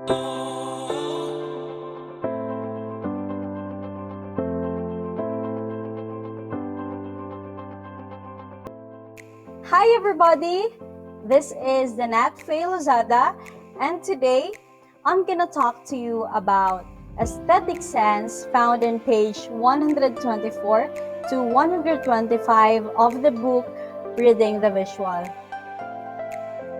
Hi everybody, this is Danat Faye Lozada, and today I'm gonna talk to you about aesthetic sense found in page 124 to 125 of the book Reading the Visual.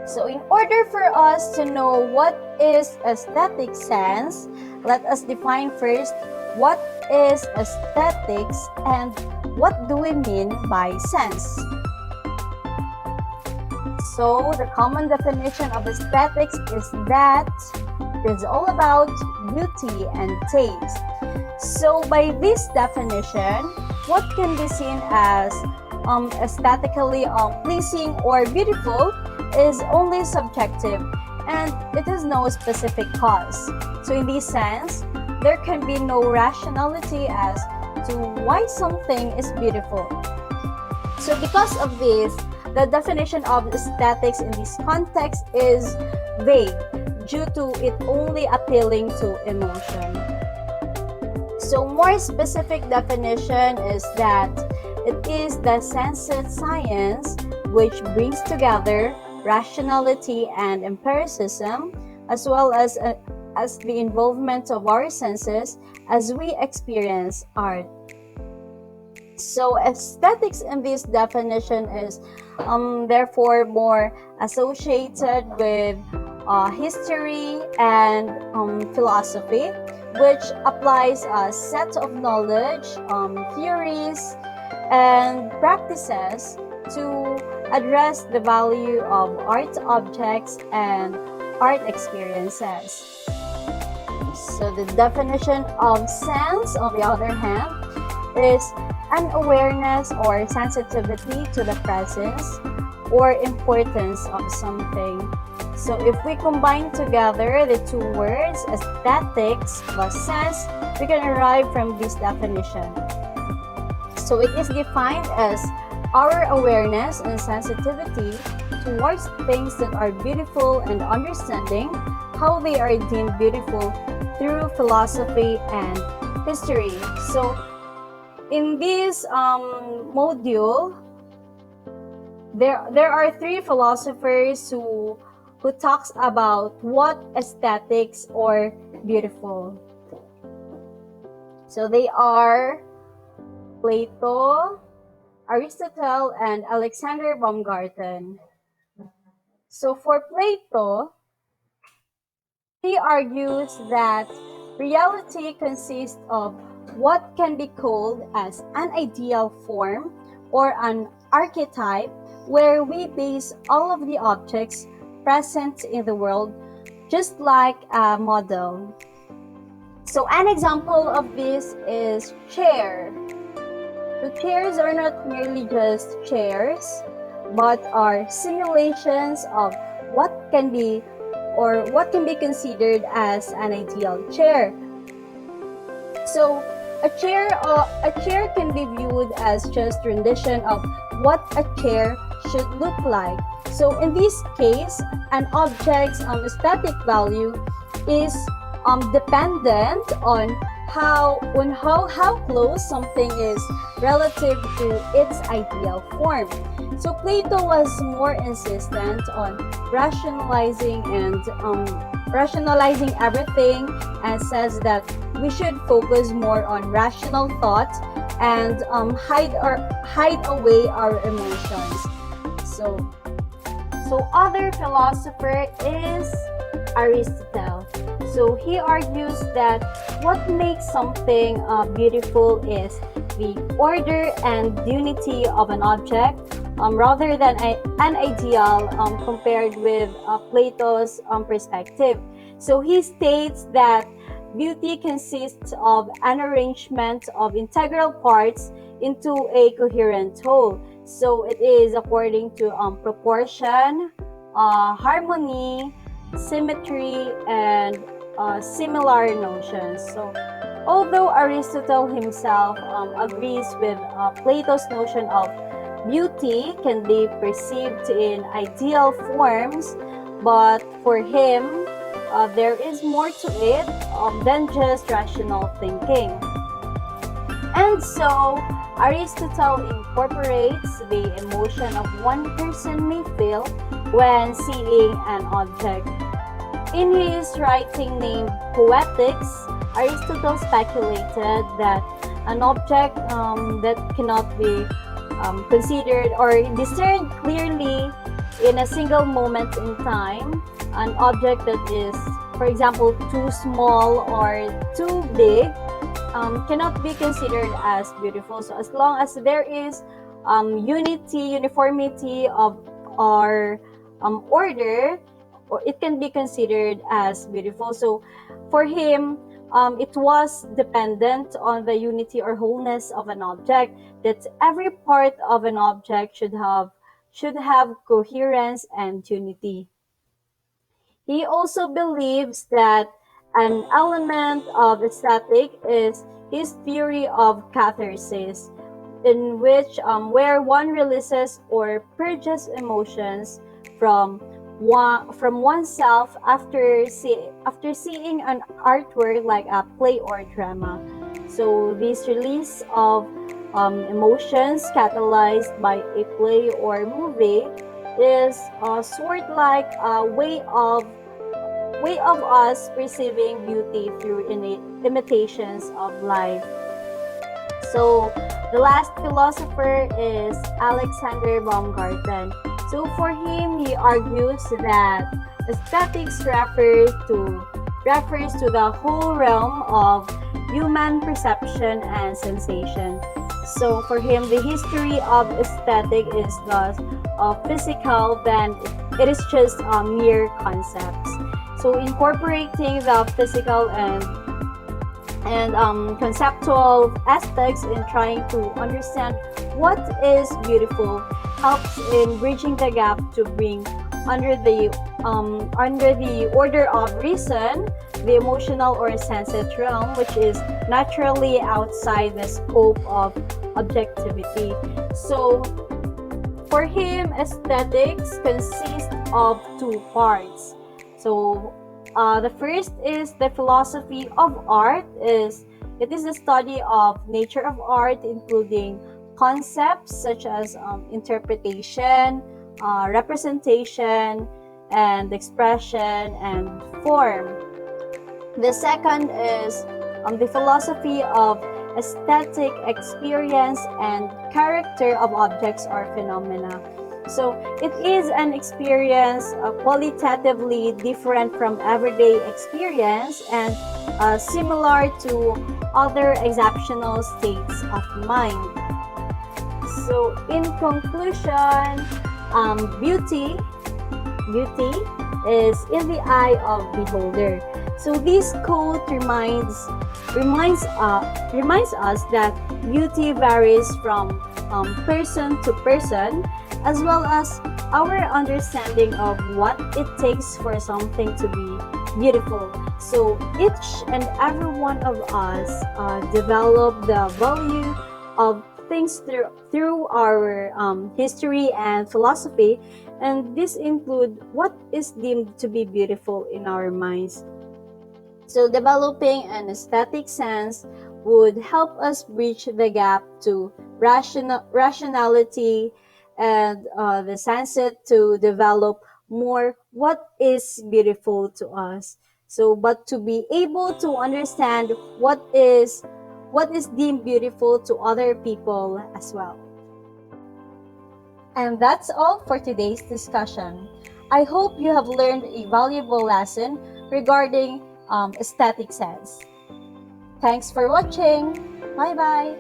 So in order for us to know what is aesthetic sense, let us define first what is aesthetics and what do we mean by sense. So the common definition of aesthetics is that it is all about beauty and taste. So by this definition, what can be seen as aesthetically pleasing or beautiful is only subjective and it has no specific cause. So in this sense, there can be no rationality as to why something is beautiful. So because of this, the definition of aesthetics in this context is vague due to it only appealing to emotion. So more specific definition is that it is the sensate science which brings together rationality and empiricism as well as the involvement of our senses as we experience art. So aesthetics in this definition is therefore more associated with history and philosophy, which applies a set of knowledge, theories, and practices to address the value of art objects and art experiences. So the definition of sense, on the other hand, is an awareness or sensitivity to the presence or importance of something. So if we combine together the two words, aesthetics plus sense, we can arrive from this definition. So it is defined as our awareness and sensitivity towards things that are beautiful and understanding how they are deemed beautiful through philosophy and history. So in this module, there are three philosophers who talks about what aesthetics or beautiful. So they are Plato, Aristotle, and Alexander Baumgarten. So for Plato, he argues that reality consists of what can be called as an ideal form or an archetype where we base all of the objects present in the world just like a model. So an example of this is chair. The chairs are not merely just chairs, but are simulations of what can be considered as an ideal chair. So a chair can be viewed as just rendition of what a chair should look like. So in this case, an object's aesthetic value is dependent on how close something is relative to its ideal form. So Plato was more insistent on rationalizing everything and says that we should focus more on rational thought and hide away our emotions. So other philosopher is Aristotle. So he argues that what makes something beautiful is the order and unity of an object rather than an ideal compared with Plato's perspective. So he states that beauty consists of an arrangement of integral parts into a coherent whole. So it is according to proportion, harmony, symmetry, and similar notions. So although Aristotle himself agrees with Plato's notion of beauty can be perceived in ideal forms, but for him, there is more to it than just rational thinking. And so, Aristotle incorporates the emotion of one person may feel when seeing an object. In his writing named Poetics, Aristotle speculated that an object that cannot be considered or discerned clearly in a single moment in time, an object that is, for example, too small or too big, cannot be considered as beautiful. So as long as there is uniformity of our order, or it can be considered as beautiful. So for him, it was dependent on the unity or wholeness of an object, that every part of an object should have coherence and unity. He also believes that an element of aesthetic is his theory of catharsis, in which where one releases or purges emotions from from oneself after seeing an artwork like a play or drama. So this release of emotions catalyzed by a play or movie is sort like a way of us perceiving beauty through imitations of life. So the last philosopher is Alexander Baumgarten. So for him, he argues that aesthetics refers to the whole realm of human perception and sensation. So for him, the history of aesthetic is thus physical than it is just mere concepts. So incorporating the physical and conceptual aspects in trying to understand what is beautiful helps in bridging the gap to bring under the order of reason the emotional or sensate realm, which is naturally outside the scope of objectivity. So for him, aesthetics consists of two parts. So the first is the philosophy of art. It is the study of nature of art, including concepts such as interpretation, representation, and expression and form. The second is the philosophy of aesthetic experience and character of objects or phenomena. So it is an experience qualitatively different from everyday experience and similar to other exceptional states of mind. So in conclusion, beauty is in the eye of beholder. So this quote reminds us that beauty varies from person to person, as well as our understanding of what it takes for something to be beautiful. So each and every one of us develop the value of things through our history and philosophy, and this include what is deemed to be beautiful in our minds. So developing an aesthetic sense would help us bridge the gap to rationality and the sensate to develop more what is beautiful to us. So, but to be able to understand what is deemed beautiful to other people as well. And that's all for today's discussion. I hope you have learned a valuable lesson regarding aesthetic sense. Thanks for watching. Bye bye.